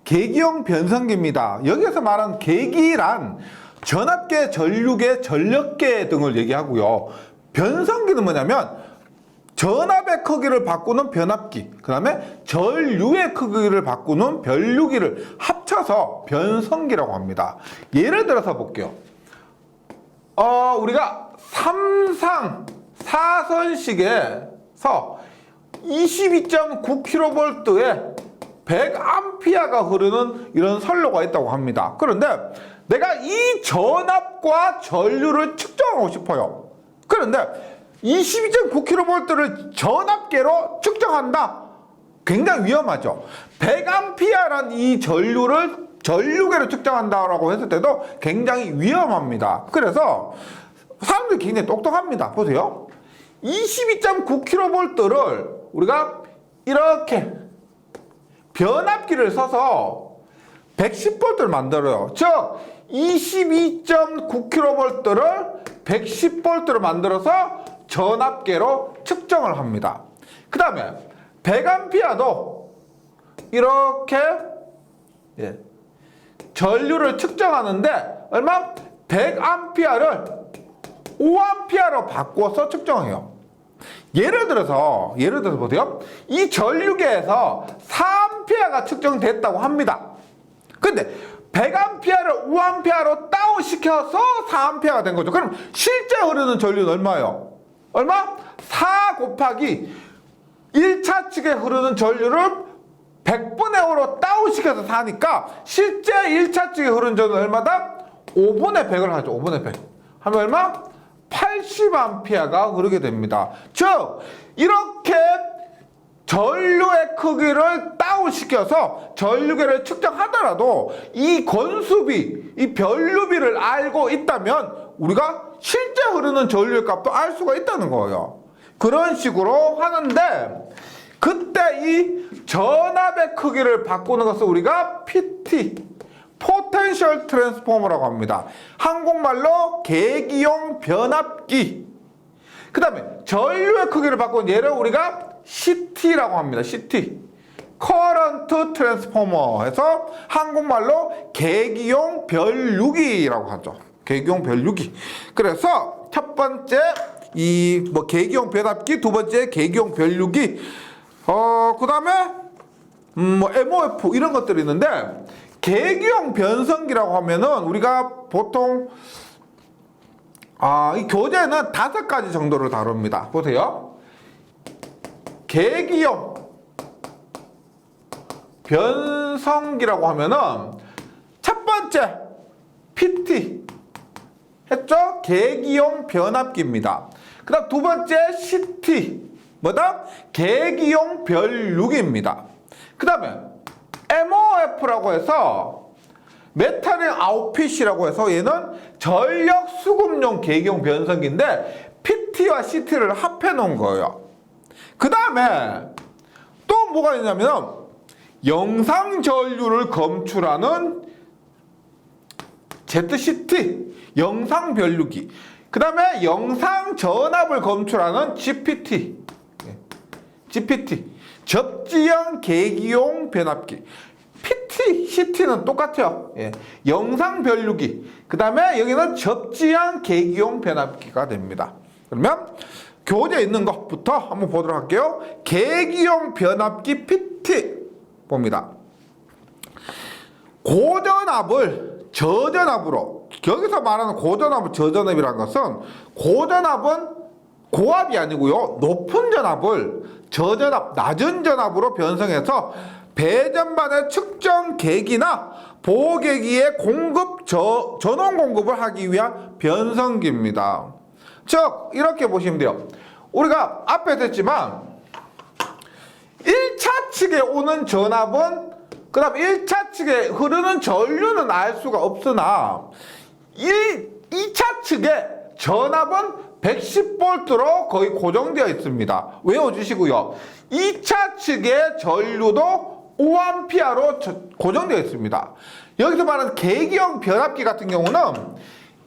계기형 변성기입니다. 여기서 말하는 계기란 전압계, 전류계, 전력계 등을 얘기하고요. 변성기는 뭐냐면 전압의 크기를 바꾸는 변압기, 그 다음에 전류의 크기를 바꾸는 변류기를 합쳐서 변성기라고 합니다. 예를 들어서 볼게요. 우리가 4선식에서 22.9kV에 100A가 흐르는 이런 선로가 있다고 합니다. 그런데 내가 이 전압과 전류를 측정하고 싶어요. 그런데 22.9kV를 전압계로 측정한다? 굉장히 위험하죠. 100A라는 이 전류계로 측정한다라고 했을 때도 굉장히 위험합니다. 그래서 사람들이 굉장히 똑똑합니다. 보세요. 22.9kV를 우리가 이렇게 변압기를 써서 110V를 만들어요. 즉 22.9kV를 110V로 만들어서 전압계로 측정을 합니다. 그 다음에 100A도 이렇게 전류를 측정하는데 얼마? 100A를 5A로 바꿔서 측정해요. 예를 들어서 보세요. 이 전류계에서 4A가 측정됐다고 합니다. 근데 100A를 5A로 다운시켜서 4A가 된 거죠. 그럼 실제 흐르는 전류는 얼마예요? 얼마? 4 곱하기 1차 측에 흐르는 전류를 100분의 5로 다운시켜서 4니까 실제 1차 측에 흐르는 전류는 얼마다? 5분의 100을 하죠. 5분의 100. 하면 얼마? 80A가 흐르게 됩니다. 즉 이렇게 전류의 크기를 다운시켜서 전류계를 측정하더라도 이 건수비, 이 변류비를 알고 있다면 우리가 실제 흐르는 전류의 값도 알 수가 있다는 거예요. 그런 식으로 하는데 그때 이 전압의 크기를 바꾸는 것을 우리가 PT, 포텐셜 트랜스포머라고 합니다. 한국말로 계기용 변압기. 그 다음에 전류의 크기를 바꾸는 얘를 우리가 CT라고 합니다. CT, 커런트 트랜스포머 해서 한국말로 계기용 변류기라고 하죠. 계기용 변류기. 그래서 첫 번째 계기용 변압기, 두 번째 계기용 변류기, 그 다음에 MOF 이런 것들이 있는데 계기용 변성기라고 하면은 우리가 보통 이 교재는 5가지 정도를 다룹니다. 보세요. 계기용 변성기라고 하면은 첫 번째 PT 했죠? 계기용 변압기입니다. 그 다음 두 번째 CT 뭐다? 계기용 변류기입니다. 그 다음에 MOF라고 해서 메탈링 아웃핏이라고 해서 얘는 전력 수급용 계기용 변성기인데 PT와 CT를 합해 놓은 거예요. 그 다음에 또 뭐가 있냐면 영상 전류를 검출하는 ZCT 영상 변류기, 그 다음에 영상 전압을 검출하는 GPT 접지형 계기용 변압기. PT, CT는 똑같아요. 영상 변류기. 그 다음에 여기는 접지형 계기용 변압기가 됩니다. 그러면 교재에 있는 것부터 한번 보도록 할게요. 계기용 변압기 PT 봅니다. 고전압을 저전압으로, 여기서 말하는 고전압을 저전압이라는 것은 고전압은 고압이 아니고요, 높은 전압을 저전압, 낮은 전압으로 변성해서 배전반의 측정 계기나 보호계기의 공급, 전원 공급을 하기 위한 변성기입니다. 즉 이렇게 보시면 돼요. 우리가 앞에서 했지만 1차 측에 오는 전압은, 그 다음 1차 측에 흐르는 전류는 알 수가 없으나 2차 측에 전압은 110V로 거의 고정되어 있습니다. 외워주시고요. 2차 측의 전류도 5A로 고정되어 있습니다. 여기서 말하는 계기형 변압기 같은 경우는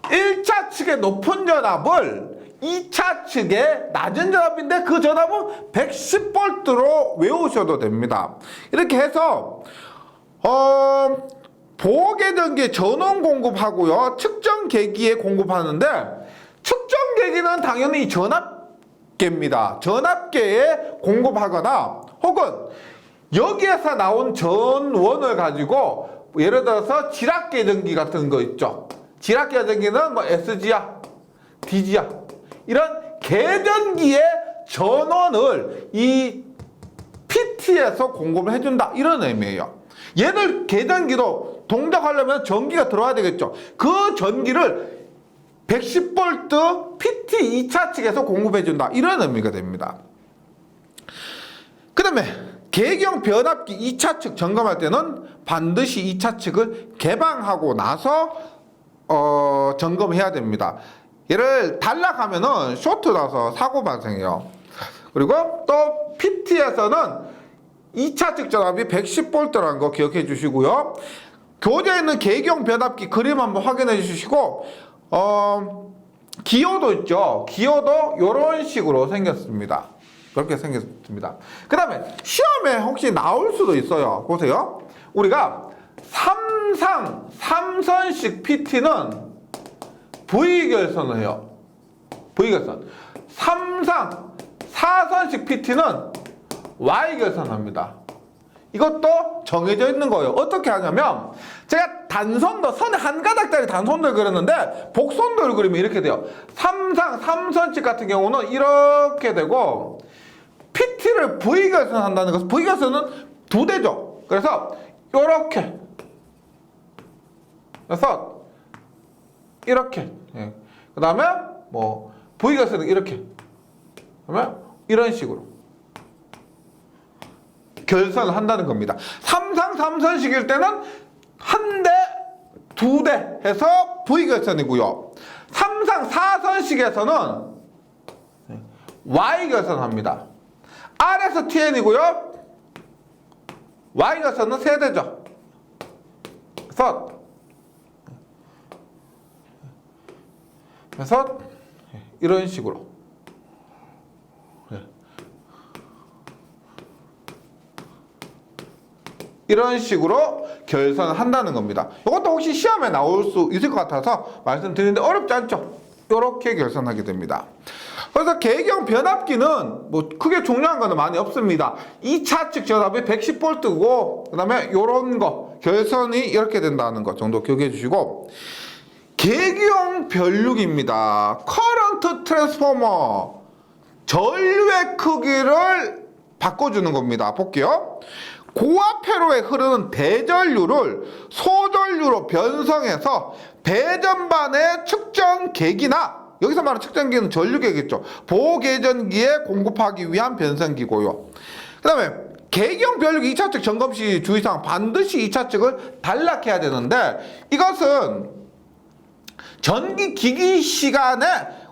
1차 측의 높은 전압을 2차 측의 낮은 전압인데 그 전압은 110V로 외우셔도 됩니다. 이렇게 해서 보호계전기에 전원 공급하고요. 측정계기에 공급하는데 측정계기는 당연히 전압계입니다. 전압계에 공급하거나 혹은 여기에서 나온 전원을 가지고 예를 들어서 지락계전기 같은 거 있죠. 지락계전기는 뭐 SG야, DG야 이런 계전기의 전원을 이 PT에서 공급을 해준다 이런 의미예요. 얘들 계전기도 동작하려면 전기가 들어와야 되겠죠. 그 전기를 110V PT 2차 측에서 공급해준다 이런 의미가 됩니다. 그 다음에 계경 변압기 2차 측 점검할 때는 반드시 2차 측을 개방하고 나서 점검해야 됩니다. 얘를 단락하면은 쇼트 나서 사고 발생해요. 그리고 또 PT에서는 2차 측 전압이 110V라는 거 기억해 주시고요. 교재에 있는 계경 변압기 그림 한번 확인해 주시고 기호도 있죠. 기호도 이런 식으로 생겼습니다. 그렇게 생겼습니다. 그 다음에 시험에 혹시 나올 수도 있어요. 보세요. 우리가 삼선식 PT는 V결선을 해요. V결선. 4선식 PT는 Y결선 합니다. 이것도 정해져 있는 거예요. 어떻게 하냐면 제가 단선도 선에 한 가닥짜리 단선도를 그렸는데 복선도를 그리면 이렇게 돼요. 3선식 같은 경우는 이렇게 되고 PT를 V결선 한다는 것은 V결선은 두 대죠. 그래서 이렇게 그래서 이렇게 그 다음에 뭐 V결선은 이렇게 그러면 이런 식으로 결선을 한다는 겁니다. 3선식일 때는 한 대, 두 대 해서 V결선이고요. 4선식에서는 Y결선 합니다. R에서 TN이고요. Y결선은 세 대죠. 그래서 이런 식으로 이런 식으로 결선을 한다는 겁니다. 이것도 혹시 시험에 나올 수 있을 것 같아서 말씀드리는데 어렵지 않죠? 이렇게 결선하게 됩니다. 그래서 계경 변압기는 뭐 크게 중요한 거는 많이 없습니다. 2차 측 전압이 110V고 그 다음에 이런 거 결선이 이렇게 된다는 것 정도 기억해 주시고 계기용 변류기입니다. 커런트 트랜스포머 전류의 크기를 바꿔주는 겁니다. 볼게요. 고압 회로에 흐르는 대전류를 소전류로 변성해서 배전반의 측정계기나 여기서 말하는 측정기는 전류계겠죠. 보호계전기에 공급하기 위한 변성기고요. 그 다음에 계경 변류기 2차 측 점검 시 주의사항 반드시 2차 측을 단락해야 되는데 이것은 전기기기 시간에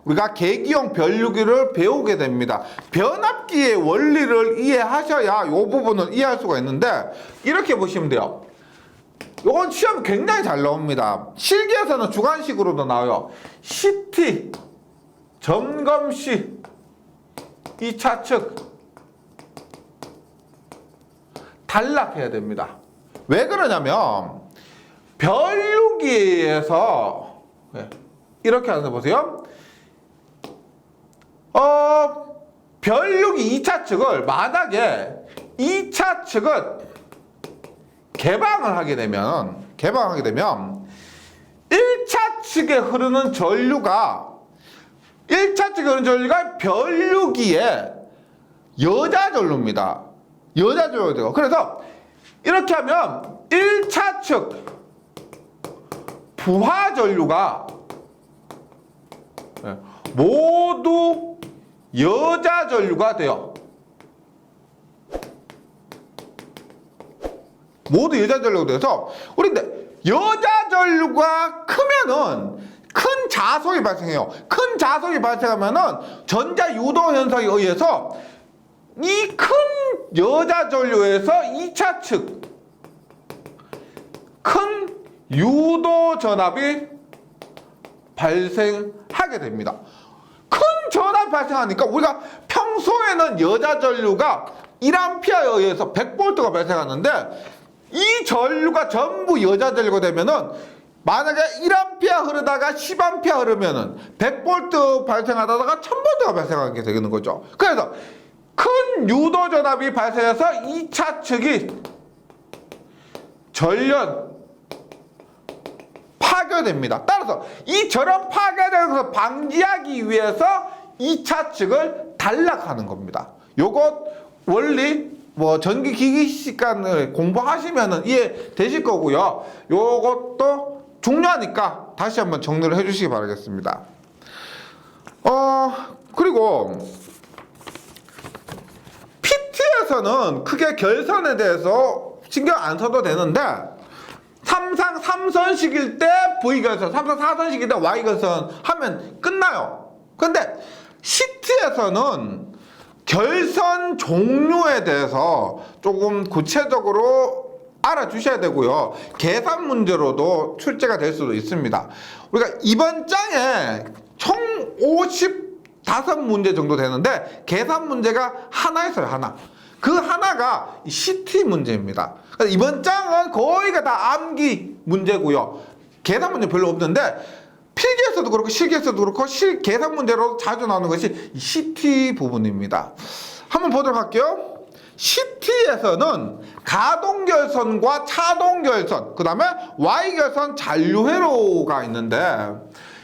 우리가 계기용 변류기를 배우게 됩니다. 변압기의 원리를 이해하셔야 이 부분을 이해할 수가 있는데 이렇게 보시면 돼요. 이건 시험 굉장히 잘 나옵니다. 실기에서는 주관식으로도 나와요. CT 점검 시 2차 측 단락해야 됩니다. 왜 그러냐면 변류기에서 이렇게 하는 거 보세요. 변류기 2차 측을 만약에 2차 측을 개방을 하게 되면 1차 측에 흐르는 전류가 1차 측에 흐르는 전류가 변류기에 여자 전류입니다. 여자 전류가 그래서 이렇게 하면 1차 측 부하 전류가 모두 여자 전류가 돼요. 모두 여자 전류가 돼서 우리 근데 여자 전류가 크면은 큰 자속이 발생해요. 큰 자속이 발생하면은 전자 유도 현상에 의해서 이 큰 여자 전류에서 2차 측 큰 유도 전압이 발생하게 됩니다. 큰 전압이 발생하니까 우리가 평소에는 여자 전류가 1A에 의해서 100V가 발생하는데 이 전류가 전부 여자 전류가 되면은 만약에 1A 흐르다가 10A 흐르면은 100V 발생하다가 1000V가 발생하게 되는 거죠. 그래서 큰 유도 전압이 발생해서 2차 측이 전련 파괴됩니다. 따라서 이 전원 파괴되는 것을 방지하기 위해서 2차 측을 단락하는 겁니다. 요것 원리 전기기기 시간을 공부하시면은 이해되실 거고요. 요것도 중요하니까 다시 한번 정리를 해주시기 바라겠습니다. 그리고 PT에서는 크게 결선에 대해서 신경 안 써도 되는데 3상 3선식일 때 V결선, 3상 4선식일 때 Y결선 하면 끝나요. 근데 CT에서는 결선 종류에 대해서 조금 구체적으로 알아주셔야 되고요. 계산 문제로도 출제가 될 수도 있습니다. 우리가 이번 장에 총 55문제 정도 되는데 계산 문제가 하나 있어요. 하나. 그 하나가 CT 문제입니다. 이번 장은 거의가 다 암기 문제고요. 계산 문제 별로 없는데 필기에서도 그렇고 실기에서도 그렇고 계산 문제로 자주 나오는 것이 CT 부분입니다. 한번 보도록 할게요. CT에서는 가동결선과 차동결선, 그 다음에 Y결선 잔류회로가 있는데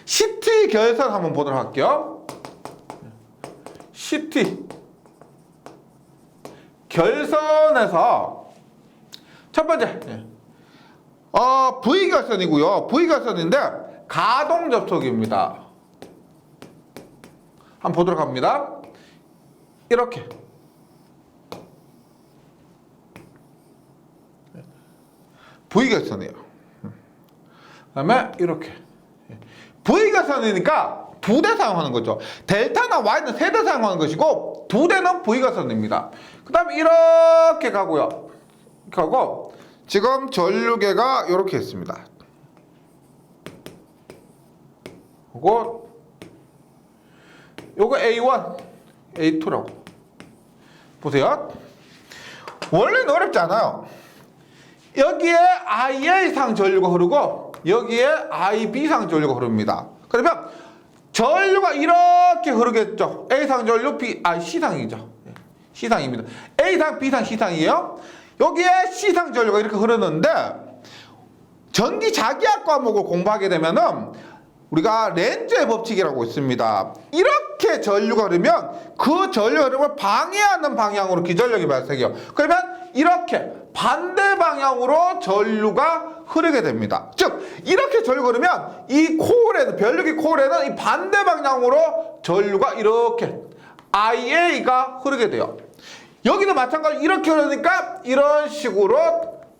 CT 결선 한번 보도록 할게요. CT 결선에서 첫 번째 V결선이고요. V결선인데 가동 접촉입니다. 한번 보도록 합니다. 이렇게 V결선이에요. 그 다음에 이렇게 V결선이니까 두 대 사용하는 거죠. 델타나 Y는 세 대 사용하는 것이고 두 대는 V결선입니다. 그 다음에 이렇게 가고요. 이렇게 하고 지금 전류계가 이렇게 있습니다. 요거 A1, A2라고 보세요. 원래는 어렵지 않아요. 여기에 IA상 전류가 흐르고 여기에 IB상 전류가 흐릅니다. 그러면 전류가 이렇게 흐르겠죠. A상 전류, C상이죠. C상입니다. A상, B상, C상이에요. 여기에 C상 전류가 이렇게 흐르는데 전기 자기학 과목을 공부하게 되면은 우리가 렌즈의 법칙이라고 있습니다. 이렇게 전류가 흐르면 그 전류 흐름을 방해하는 방향으로 기전력이 발생해요. 그러면 이렇게 반대 방향으로 전류가 흐르게 됩니다. 즉 이렇게 전류가 흐르면 이 코일에는 변력이 코일에는 이 반대 방향으로 전류가 이렇게 IA가 흐르게 돼요. 여기도 마찬가지로 이렇게 흐르니까 이런 식으로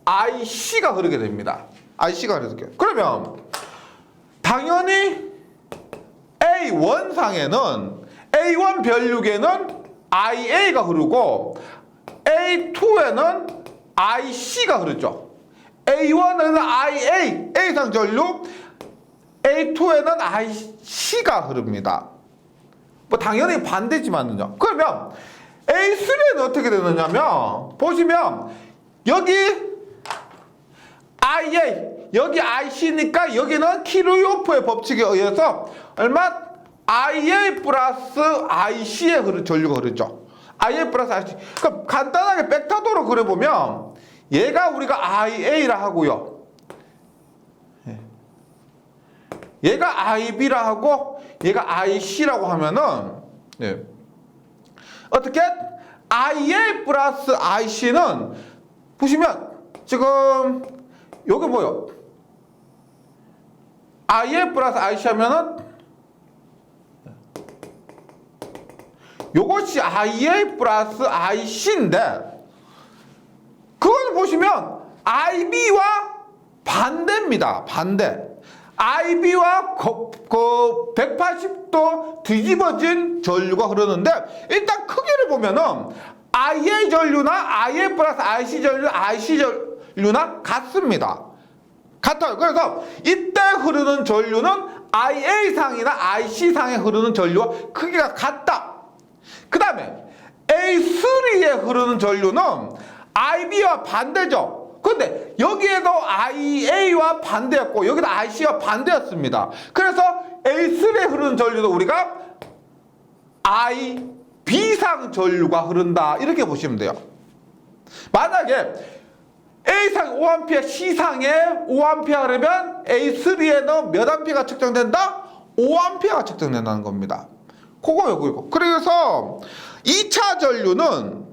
IC가 흐르게 됩니다. IC가 흐르게. 그러면 당연히 A1상에는 A1 변류계는 IA가 흐르고 A2에는 IC가 흐르죠. A1에는 IA, A상 전류, A2에는 IC가 흐릅니다. 뭐 당연히 반대지만요. 그러면 A3에는 어떻게 되느냐면 보시면 여기 IA, 여기 IC니까 여기는 키르요프의 법칙에 의해서 얼마? IA 플러스 IC의 전류가 흐르죠. IA 플러스 IC. 그럼 간단하게 벡터도로 그려보면 얘가 우리가 IA라 하고요. 얘가 IB라 하고 얘가 IC라고 하면은 어떻게? IA 플러스 IC는 보시면 지금 여기 뭐요? IA 플러스 IC 하면은 요것이 IA 플러스 IC인데 그걸 보시면 IB와 반대입니다. 반대. IB와 180도 뒤집어진 전류가 흐르는데 일단 크기를 보면은 IA 전류나 IA 플러스 IC 전류, IC 전류나 같습니다. 같아요. 그래서 이때 흐르는 전류는 IA상이나 IC상에 흐르는 전류와 크기가 같다. 그 다음에 A3에 흐르는 전류는 IB와 반대죠. 근데 여기에도 IA와 반대였고 여기도 IC와 반대였습니다. 그래서 A3에 흐르는 전류도 우리가 B상 전류가 흐른다 이렇게 보시면 돼요. 만약에 A상 5A, C상에 5A 흐르면 A3에는 몇 A가 측정된다? 5A가 측정된다는 겁니다. 그거요. 그래서 2차 전류는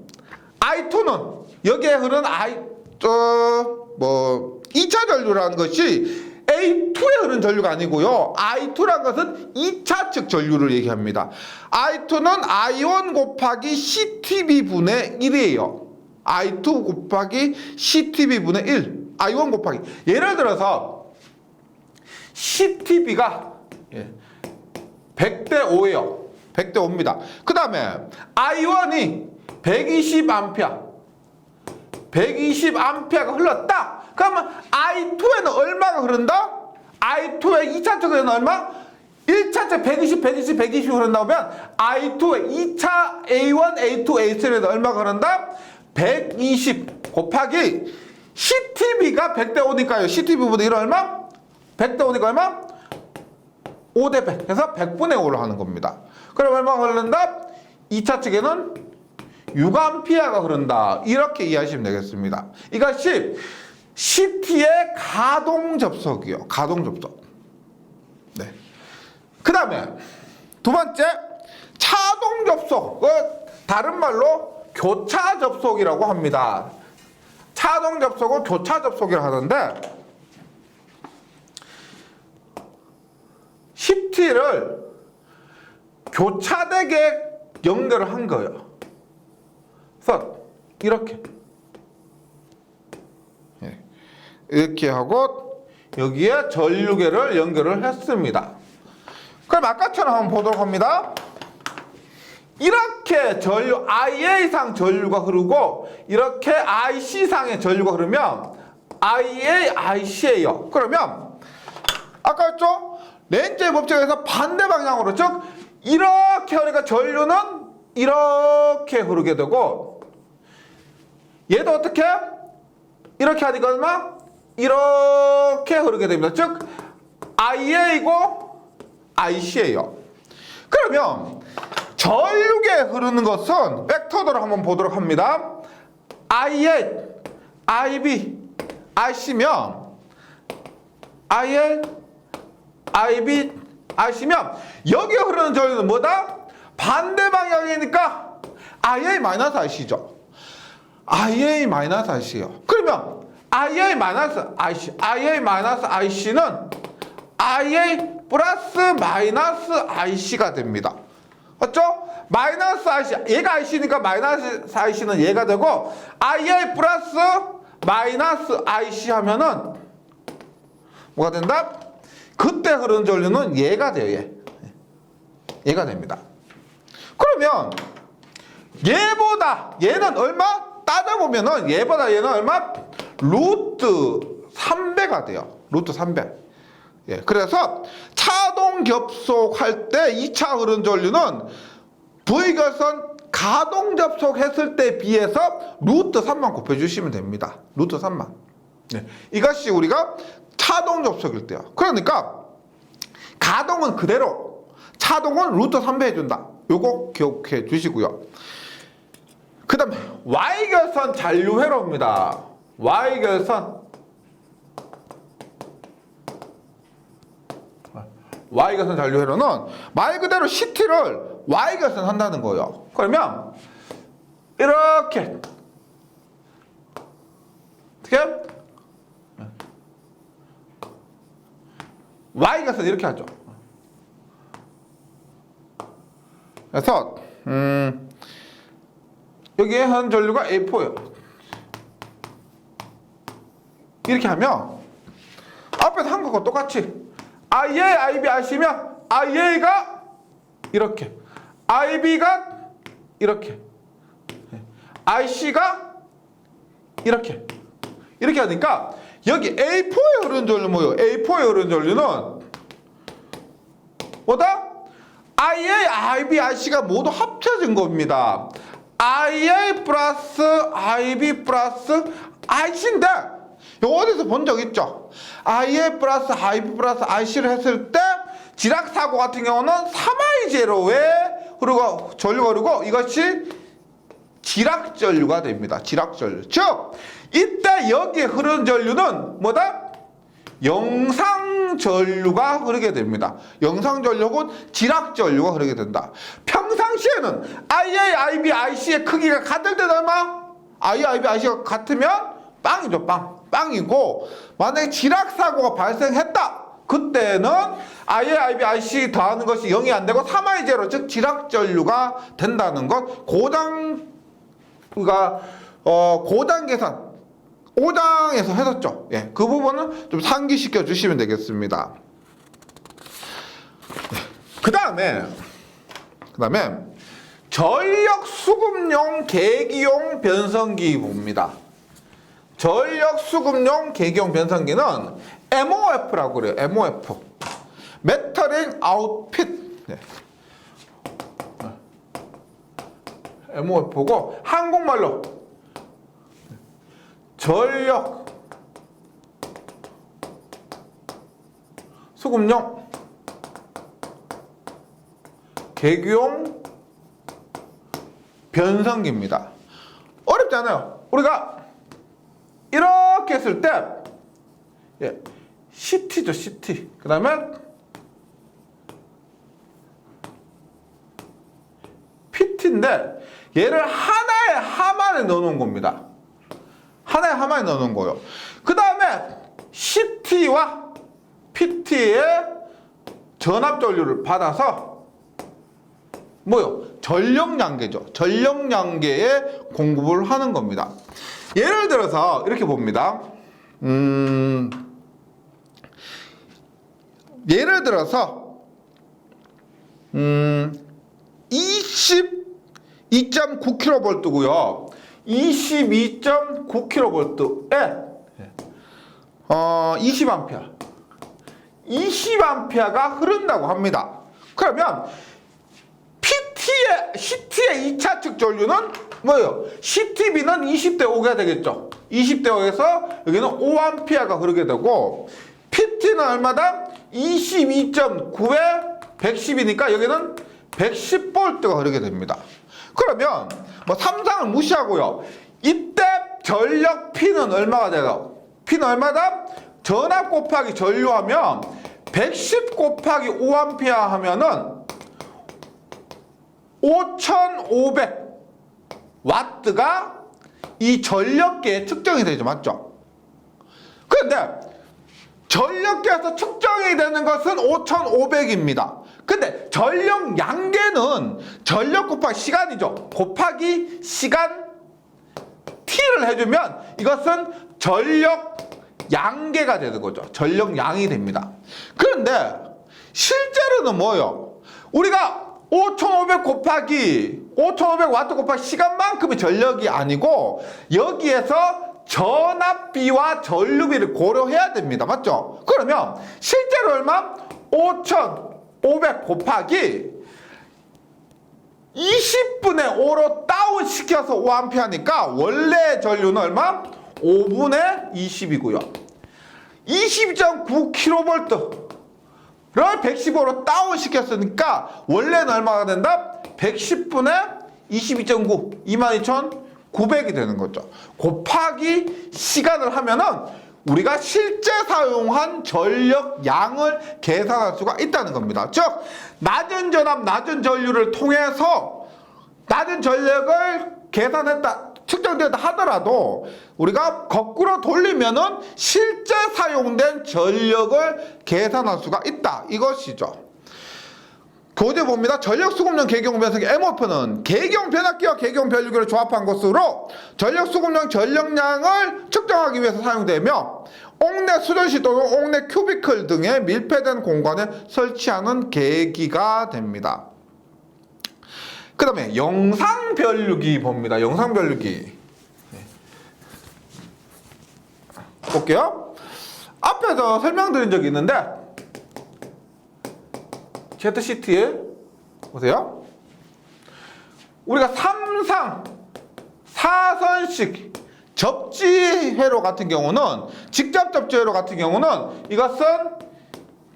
I2는 여기에 흐르는 2차 전류라는 것이 A2에 흐르는 전류가 아니고요. I2라는 것은 2차 측 전류를 얘기합니다. I2는 I1 곱하기 CTB 분의 1이에요. I2 곱하기 CTB 분의 1. I1 곱하기. 예를 들어서 CTB가 100대 5예요. 100대 5입니다. 그 다음에 I1이 120A. 120A가 흘렀다. 그러면 I2에는 얼마가 흐른다? I2의 2차 측에는 얼마? 1차 측 120 흐른다고 하면 I2의 2차 A1, A2, A3에는 얼마가 흐른다? 120 곱하기 CTB가 100대 5니까요. CTB보다 1 얼마? 100대 5니까 얼마? 5대 100. 그래서 100분의 5로 하는 겁니다. 그럼 얼마가 흐른다? 2차 측에는 6A가 흐른다. 이렇게 이해하시면 되겠습니다. 이것이 CT의 가동 접속이요. 가동 접속. 네. 그 다음에 두 번째, 차동 접속. 다른 말로 교차 접속이라고 합니다. 차동 접속은 교차 접속이라고 하는데, CT를 교차되게 연결을 한 거예요. 그래서 이렇게 하고 여기에 전류계를 연결을 했습니다. 그럼 아까처럼 한번 보도록 합니다. 이렇게 전류 IA상 전류가 흐르고 이렇게 IC상의 전류가 흐르면 IA, IC예요. 그러면 아까 했죠? 렌즈의 법칙에서 반대 방향으로, 즉 이렇게 흐르니까 전류는 이렇게 흐르게 되고, 얘도 어떻게? 이렇게 하니까 얼마? 이렇게 흐르게 됩니다. 즉 IA이고 IC예요. 그러면 전류계 흐르는 것은 벡터도로 한번 보도록 합니다. IA, IB, IC면 IA, IB, IC면 여기에 흐르는 전류는 뭐다? 반대 방향이니까 IA-IC죠. IA-IC예요. 그러면 IA-IC, IA-IC는 IA 플러스 마이너스 IC가 됩니다. 맞죠? 마이너스 IC, 얘가 IC니까 마이너스 IC는 얘가 되고, IA 플러스 마이너스 IC 하면은 뭐가 된다? 그때 흐르는 전류는 얘가 돼요. 얘가 됩니다. 그러면 얘보다 얘는 얼마? 따져보면은 얘보다 얘는 얼마? 루트 3배가 돼요. 루트 3배. 예, 그래서 차동 접속할 때 2차 흐르는 전류는 V결선 가동 접속했을 때 비해서 루트 3만 곱해주시면 됩니다. 루트 3만. 네, 이것이 우리가 차동 접속일 때요. 그러니까 가동은 그대로, 차동은 루트 3배 해준다. 요거 기억해 주시고요. 그 다음에 Y결선 잔류회로입니다. Y결선 잔류회로는 말 그대로 CT를 Y결선 한다는 거예요. 그러면 이렇게 어떻게? Y결선 이렇게 하죠. 그래서 여기에 한 전류가 A4예요. 이렇게 하면 앞에서 한 것과 똑같이 IA, IB, IC면 IA가 이렇게, IB가 이렇게, IC가 이렇게 하니까 여기 A4에 흐르는 전류 뭐예요? A4에 흐르는 전류는 뭐다? IA, IB, IC가 모두 합쳐진 겁니다. IA 플러스 IB 플러스 IC인데 요거 어디서 본 적 있죠? IA 플러스 IB 플러스 IC를 했을 때 지락사고 같은 경우는 3I 제로에 흐르고 전류가 흐르고 이것이 지락전류가 됩니다. 지락전류. 즉 이때 여기에 흐르는 전류는 뭐다? 영상전류가 흐르게 됩니다. 영상전류 혹은 지락전류가 흐르게 된다. 평상시에는 IA, IB, IC의 크기가 같을 때는 얼마? IA, IB, IC가 같으면 빵이죠. 빵이고 만약에 지락사고가 발생했다. 그때는 IA, IB, IC 더하는 것이 0이 안 되고 3I 제로 즉 지락전류가 된다는 것. 고당 계산 5장에서 했었죠. 예, 그 부분은 좀 상기시켜 주시면 되겠습니다. 그 다음에 전력 수급용 계기용 변성기 봅니다. 전력 수급용 계기용 변성기는 MOF라고 그래요. MOF. 메터링 아웃핏. 네. MOF고 한국말로 전력 수급용 계기용 변성기입니다. 어렵지 않아요. 우리가 이렇게 했을 때 예, CT죠. CT. 그 다음에 PT인데 얘를 하나의 함 안에 넣어놓은 겁니다. 하나의 함 안에 넣어놓은 거예요. 그 다음에 CT와 PT의 전압전류를 받아서 뭐요? 전력량계죠. 전력량계에 공급을 하는 겁니다. 예를 들어서 이렇게 봅니다. 예를 들어서 22.9kV고요. 22.9kV에 20A 20A가 흐른다고 합니다. 그러면 CT의 2차측 전류는 뭐예요? CTB는 20대 5가 되겠죠. 20대 5에서 여기는 5A가 흐르게 되고 PT는 얼마다? 22.9에 110이니까 여기는 110V가 흐르게 됩니다. 그러면 뭐 삼상을 무시하고요. 이때 전력 P는 얼마가 돼요? P는 얼마다? 전압 곱하기 전류하면 110 곱하기 5A 하면은 5500W가 이 전력계에 측정이 되죠. 맞죠? 그런데 전력계에서 측정이 되는 것은 5500입니다. 근데 전력 양계는 전력 곱하기 시간이죠. 곱하기 시간 T를 해주면 이것은 전력 양계가 되는 거죠. 전력 양이 됩니다. 그런데 실제로는 뭐예요? 우리가 5500 곱하기 5500W 곱하기 시간만큼의 전력이 아니고 여기에서 전압비와 전류비를 고려해야 됩니다. 맞죠? 그러면 실제로 얼마? 5500 곱하기 20분의 5로 다운시켜서 5A 하니까 원래 전류는 얼마? 5분의 20이고요. 22.9kV를 115로 다운시켰으니까 원래는 얼마가 된다? 110분의 22.9 22,900이 되는 거죠. 곱하기 시간을 하면은 우리가 실제 사용한 전력 양을 계산할 수가 있다는 겁니다. 즉 낮은 전압, 낮은 전류를 통해서 낮은 전력을 계산했다, 측정됐다 하더라도 우리가 거꾸로 돌리면은 실제 사용된 전력을 계산할 수가 있다. 이것이죠. 교재 봅니다. 전력 수급용 계기용 변성기 MOF는 계기용 변압기와 계기용 변류기를 조합한 것으로 전력 수급용 전력량을 측정하기 위해서 사용되며 옥내 수전시 또는 옥내 큐비클 등의 밀폐된 공간에 설치하는 계기가 됩니다. 그 다음에 영상 변류기 봅니다. 영상 변류기 볼게요. 앞에서 설명드린 적이 있는데 ZCT에 보세요. 우리가 3상 4선식 접지회로 같은 경우는 직접 접지회로 같은 경우는 이것은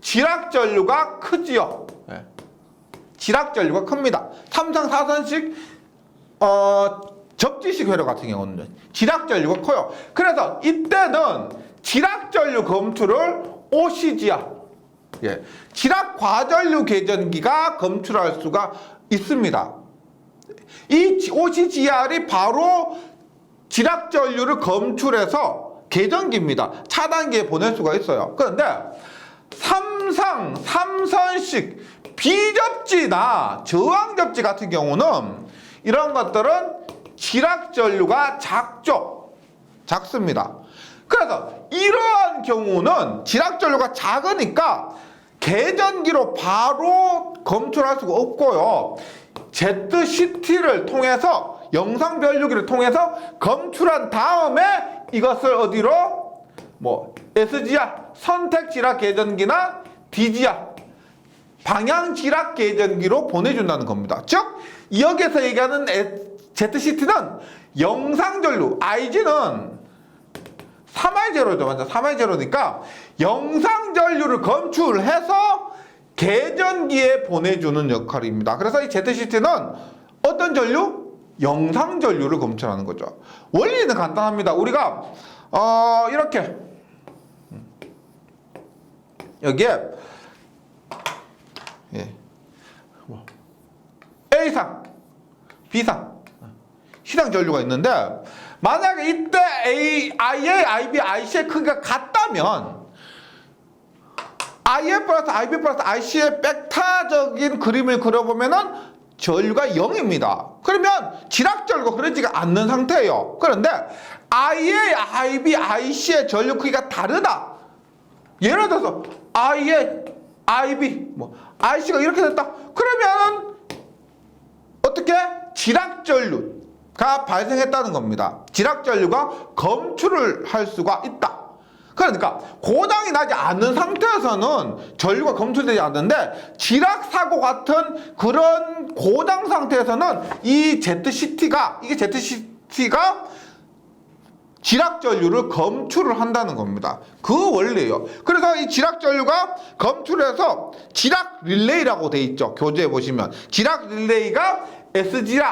지락 전류가 크지요. 예. 지락 전류가 큽니다. 3상 4선식 접지식 회로 같은 경우는 지락 전류가 커요. 그래서 이때는 지락 전류 검출을 OCGR, 예, 지락 과전류 계전기가 검출할 수가 있습니다. 이 OCGR이 바로 지락 전류를 검출해서 계전기입니다. 차단기에 보낼 수가 있어요. 그런데 3상 3선식 비접지나 저항접지 같은 경우는 이런 것들은 지락 전류가 작습니다. 그래서 이러한 경우는 지락 전류가 작으니까 계전기로 바로 검출할 수가 없고요. ZCT를 통해서 영상 변류기를 통해서 검출한 다음에 이것을 어디로 SGR 선택 지락 계전기나 DGR 방향 지락 계전기로 보내준다는 겁니다. 즉 여기서 얘기하는 ZCT는 영상 전류, IG는 3I0죠. 맞죠? 3I0니까 영상 전류를 검출해서 계전기에 보내주는 역할입니다. 그래서 이 ZCT는 어떤 전류? 영상 전류를 검출하는 거죠. 원리는 간단합니다. 우리가 이렇게 여기에 A상, B상, C상 전류가 있는데 만약에 이때 IA, IB, IC의 크기가 같다면 IA 플러스 IB 플러스 IC의 벡터적인 그림을 그려보면은 전류가 0입니다. 그러면 지락 전류가 그려지가 않는 상태예요. 그런데 IA, IB, IC의 전류 크기가 다르다. 예를 들어서 IA, IB, IC가 이렇게 됐다. 그러면 어떻게? 지락 전류가 발생했다는 겁니다. 지락 전류가 검출을 할 수가 있다. 그러니까 고장이 나지 않는 상태에서는 전류가 검출되지 않는데 지락 사고 같은 그런 고장 상태에서는 이게 ZCT가 지락 전류를 검출을 한다는 겁니다. 그 원리예요. 그래서 이 지락 전류가 검출해서 지락 릴레이라고 돼 있죠. 교재에 보시면 지락 릴레이가 SGR,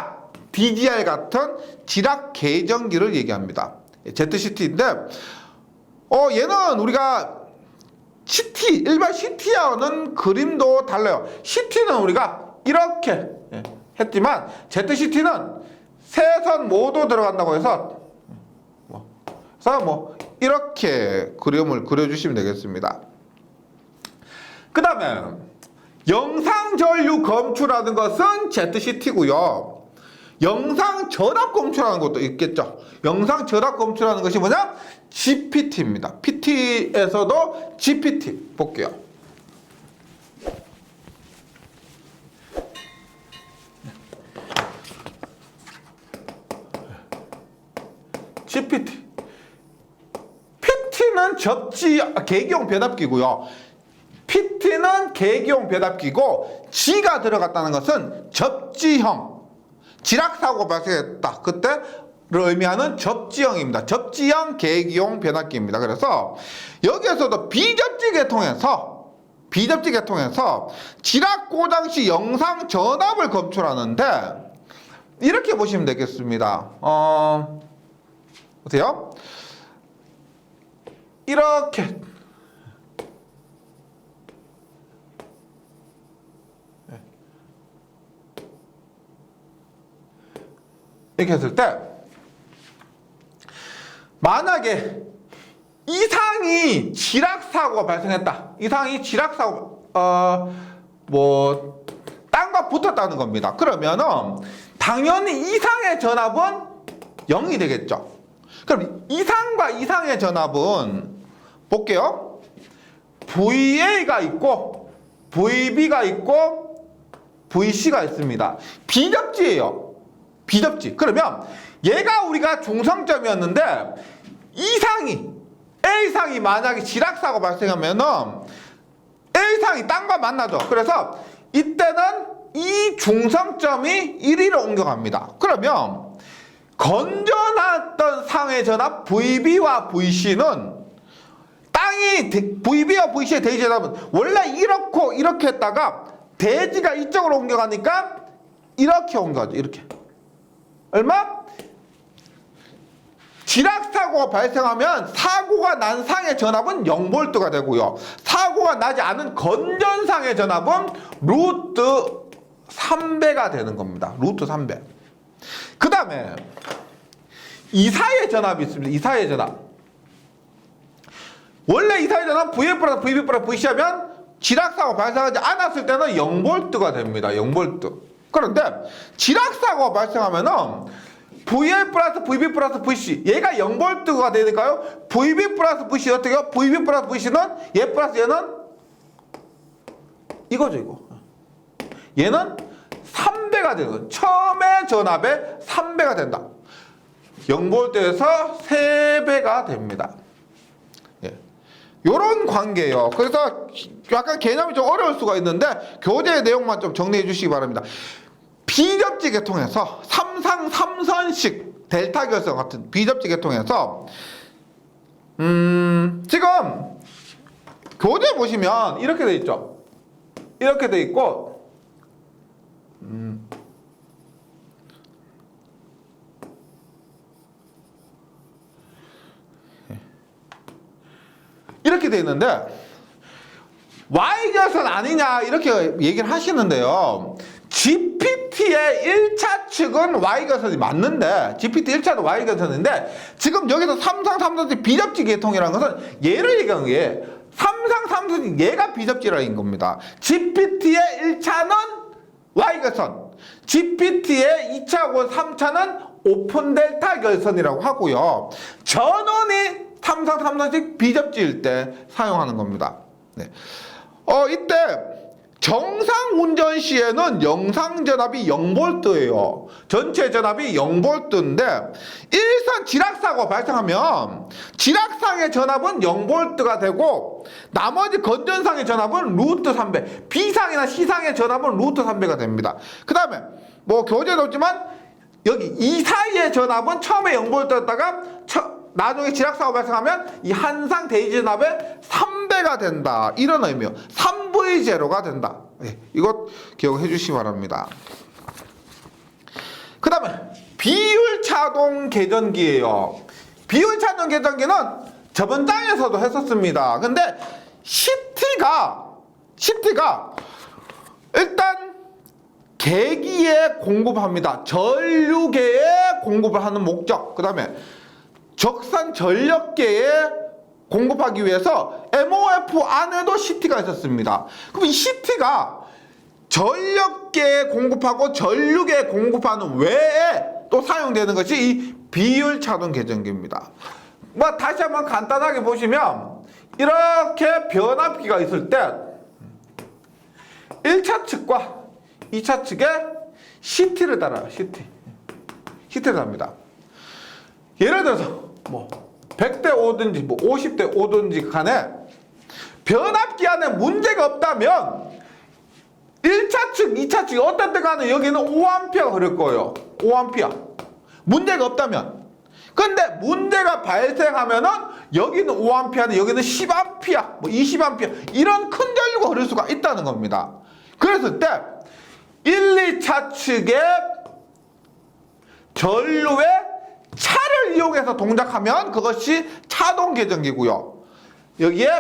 DGR 같은 지락 계전기를 얘기합니다. ZCT인데 얘는 우리가 CT, 일반 CT와는 그림도 달라요. CT는 우리가 이렇게 했지만 ZCT는 세 선 모두 들어간다고 해서 이렇게 그림을 그려주시면 되겠습니다. 그 다음에 영상 전류 검출하는 것은 ZCT고요. 영상 전압 검출하는 것도 있겠죠. 영상 전압 검출하는 것이 뭐냐? GPT입니다. PT에서도 GPT 볼게요. GPT. PT는 계기용 변압기고요. PT는 계기용 변압기고 G가 들어갔다는 것은 접지형. 지락사고 발생했다. 그때를 의미하는 접지형입니다. 접지형 계기용 변압기입니다. 그래서 여기에서도 비접지 계통에서 지락 고장 시 영상 전압을 검출하는데 이렇게 보시면 되겠습니다. 보세요. 이렇게 했을 때 만약에 이상이 지락사고가 발생했다. 이상이 지락사고 땅과 붙었다는 겁니다. 그러면은 당연히 이상의 전압은 0이 되겠죠. 그럼 이상과 이상의 전압은 볼게요. VA가 있고 VB가 있고 VC가 있습니다. 비접지예요. 비접지. 그러면 얘가 우리가 중성점이었는데 A상이 만약에 지락사고 발생하면은 A상이 땅과 만나죠. 그래서 이때는 이 중성점이 1위로 옮겨갑니다. 그러면 건져놨던 상의 전압 VB와 VC는 땅이 VB와 VC의 대지 전압은 원래 이렇고 이렇게 했다가 대지가 이쪽으로 옮겨가니까 이렇게 옮겨가죠. 이렇게. 얼마? 지락사고가 발생하면 사고가 난 상의 전압은 0V가 되고요. 사고가 나지 않은 건전상의 전압은 루트 3배가 되는 겁니다. 루트 3배. 그 다음에 이사의 전압이 있습니다. 이사의 전압. 원래 이사의 전압 VF 플러스 VB 플러스 VC 하면 지락사고가 발생하지 않았을 때는 0V가 됩니다. 0V. 그런데 지락사고가 발생하면은 VL 플러스 VB 플러스 VC 얘가 0V가 되니까요. VB 플러스 VC 어떻게 해요? VB 플러스 VC는 얘 플러스 얘는 이거죠. 이거. 얘는 3배가 되는 거예요. 처음에 전압의 3배가 된다. 0V에서 3배가 됩니다. 예. 요런 관계예요. 그래서 약간 개념이 좀 어려울 수가 있는데 교재 내용만 좀 정리해 주시기 바랍니다. 비접지 계통에서 삼상 삼선식 델타 결성 같은 비접지 계통에서 지금 교재 보시면 이렇게 돼 있죠. 이렇게 돼 있고 이렇게 돼 있는데 Y결선 아니냐 이렇게 얘기를 하시는데요. GPT의 1차 측은 Y결선이 맞는데 GPT 1차도 Y결선인데 지금 여기서 삼상 삼선식 비접지 계통이라는 것은 얘를 얘기하는 게 삼상 삼선식 얘가 비접지라는 겁니다. GPT의 1차는 Y결선, GPT의 2차하고 3차는 오픈 델타 결선이라고 하고요. 전원이 삼상 삼선식 비접지일 때 사용하는 겁니다. 네. 이때 정상 운전 시에는 영상 전압이 0V예요. 전체 전압이 0V인데 일선 지락사고가 발생하면 지락상의 전압은 0V가 되고 나머지 건전상의 전압은 루트 3배, B상이나 C상의 전압은 루트 3배가 됩니다. 그 다음에 뭐 교재도 없지만 여기 이 사이의 전압은 처음에 0V였다가 나중에 지락사고 발생하면 이 한상 대지 전압의 3배가 된다. 이런 의미요. 3V 제로가 된다. 네, 이것 기억해 주시기 바랍니다. 그 다음에 비율 차동 계전기예요. 비율 차동 계전기는 저번 장에서도 했었습니다. 근데 CT가 일단 계기에 공급합니다. 전류계에 공급을 하는 목적. 그 다음에 적산 전력계에 공급하기 위해서 MOF 안에도 CT가 있었습니다. 그럼 이 CT가 전력계에 공급하고 전류계에 공급하는 외에 또 사용되는 것이 이 비율 차동 계전기입니다. 뭐 다시 한번 간단하게 보시면 이렇게 변압기가 있을 때 1차 측과 2차 측에 CT를 달아요. CT를 답니다. 예를 들어서 뭐 100대 5든지 뭐 50대 5든지 간에 변압기 안에 문제가 없다면 1차 측, 2차 측 어떤 때 간에 여기는 5A가 흐를 거예요. 5A. 문제가 없다면. 근데 문제가 발생하면은 여기는 5A인데 여기는 10A, 뭐 20A 이런 큰 전류가 흐를 수가 있다는 겁니다. 그랬을 때 1, 2차 측에 전류의 차를 이용해서 동작하면 그것이 차동 계전기고요. 여기에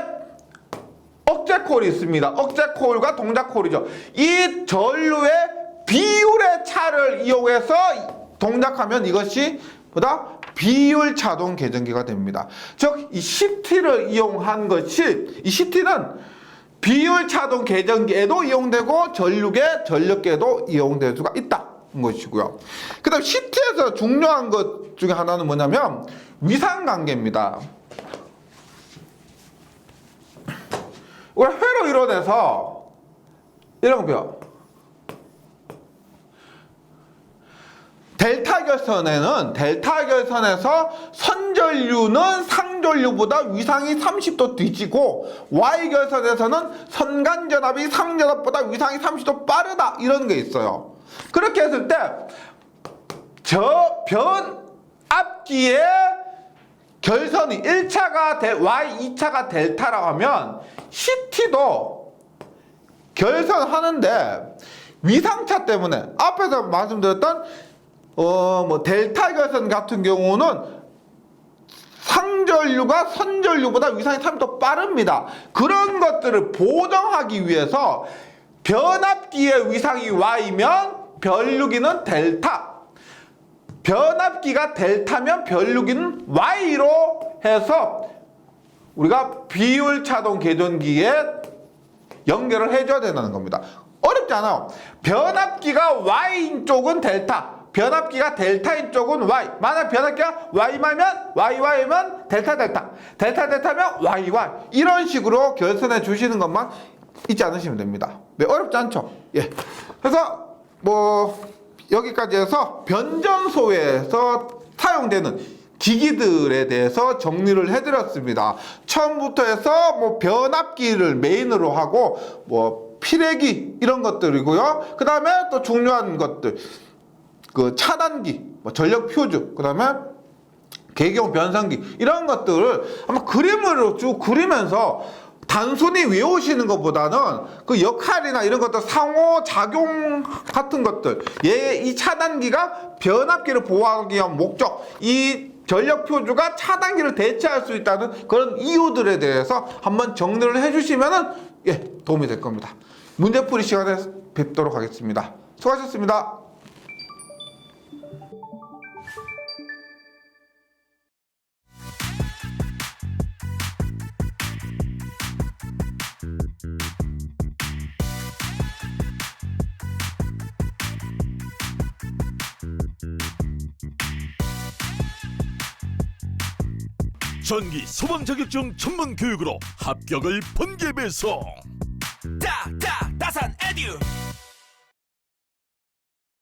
억제 코일이 있습니다. 억제 코일과 동작 코일이죠. 이 전류의 비율의 차를 이용해서 동작하면 이것이 보다 비율 차동 계전기가 됩니다. 즉, 이 CT를 이용한 것이 이 CT는 비율 차동 계전기에도 이용되고 전류계, 전력계에도 이용될 수가 있다. 것이고요. 그 다음 CT에서 중요한 것 중에 하나는 뭐냐면 위상관계입니다. 우리 회로 이론에서 이런 거 배워. 델타 결선에서 선전류는 상전류보다 위상이 30도 뒤지고 Y결선에서는 선간전압이 상전압보다 위상이 30도 빠르다. 이런 게 있어요. 그렇게 했을 때 앞뒤의 결선이 1차가 Y, 2차가 델타라고 하면 CT도 결선하는데 위상차 때문에 앞에서 말씀드렸던 뭐 델타 결선 같은 경우는 상전류가 선전류보다 위상이 3이 더 빠릅니다. 그런 것들을 보정하기 위해서 변압기의 위상이 Y면 변류기는 델타, 변압기가 델타면 변류기는 Y로 해서 우리가 비율 차동 계전기에 연결을 해줘야 된다는 겁니다. 어렵지 않아요. 변압기가 Y인 쪽은 델타, 변압기가 델타인 쪽은 Y. 만약 변압기가 Y면 델타면 YY. 이런 식으로 결선해 주시는 것만 잊지 않으시면 됩니다. 네, 어렵지 않죠? 예. 그래서 뭐 여기까지 해서 변전소에서 사용되는 기기들에 대해서 정리를 해드렸습니다. 처음부터 해서 뭐 변압기를 메인으로 하고 뭐 피레기 이런 것들이고요. 그 다음에 또 중요한 것들, 그 차단기, 뭐 전력 퓨즈, 그 다음에 계경 변성기 이런 것들을 아마 그림으로 쭉 그리면서 단순히 외우시는 것보다는 그 역할이나 이런 것들 상호작용 같은 것들, 이 차단기가 변압기를 보호하기 위한 목적, 이 전력 퓨즈가 차단기를 대체할 수 있다는 그런 이유들에 대해서 한번 정리를 해주시면은 도움이 될 겁니다. 문제풀이 시간에 뵙도록 하겠습니다. 수고하셨습니다. 전기 소방 자격증 전문 교육으로 합격을 번개 배송.